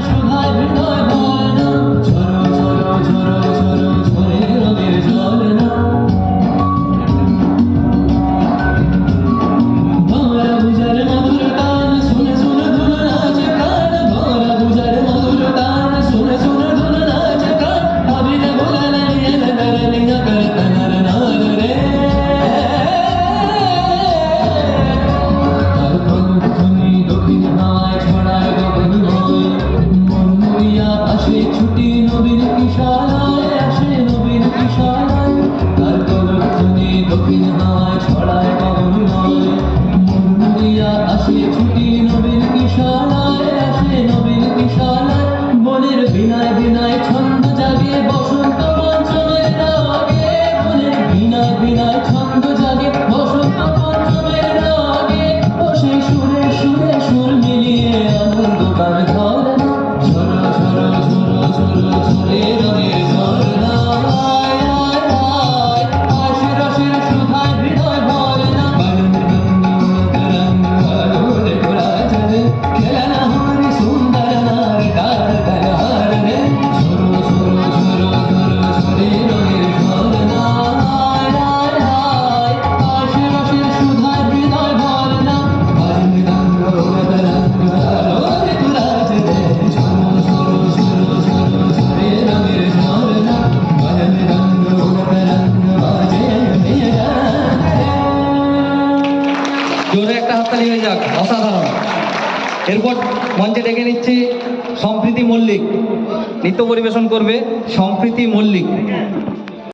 সুধায় হৃদয় ভরে না, ঝরো ঝরো ঝরো ঝরো ঝরে রঙের ঝরনা। ভরা বুঝার মধুর গান শুনে শুনে ধুল নাচে প্রাণ, ভরা বুঝার মধুর গান শুনে শুনে ধুল নাচে প্রাণ। ভাবিলে ভোলা নাই এলে মেরে লিঙ্গা করতে নর নার রে। আর পলকধ্বনি দক্ষিণ হাওয়ায় ছড়ায় গগনময়, মন মুড়িয়া আসে ছুটি নবীন কিশোরায়, আসে নবীন কিশোরায়। আর পলকধ্বনি দক্ষিণ হাওয়ায় ছড়ায় গগনময়, মন মুড়িয়া আসে ছুটি নবীন কিশোরায়, আসে নবীন কিশোরায়। বনের বিনায় বিনায় ছন্দ জাগে বসন্ত পঞ্চমের রাগে, বনের বিনায় বিনায় ছন্দ জাগে বসন্ত পঞ্চমের রাগে। ও সেই সুরে সুরে সুর মিলিয়ে আনন্দ গান ধরে না, ঝরো ঝরো ঝরো ঝরো ঝরে রঙের ঝরনা। আয় আয় আয় আশে রসের সুধায় হৃদয় ভরে না, বারণ রঙ্গ রঙ্গ আলোরে ঘোরা চলে, খেলা হরি সুন্দর নার কার কার রে। ঝরো ঝরো ঝরো ঝরো ঝরে রঙের ঝরনা। আয় আয় আয় আশে রসের সুধায় হৃদয় ভরে না, বারণ রঙ্গ রঙ্গ আলোরে ঘোরা চলে, ঝরো ঝরো ঝরো ঝরো ঝরে রঙের ঝরনা। বারণ রঙ্গ রঙ্গ বাজে মেয়ে গান রে। জোরে একটা হাততালি হয়ে যাক, অসাধারণ। এরপর মঞ্চে ডেকে নিচ্ছি সম্প্রীতি মল্লিক, নৃত্য পরিবেশন করবে সম্প্রীতি মল্লিক।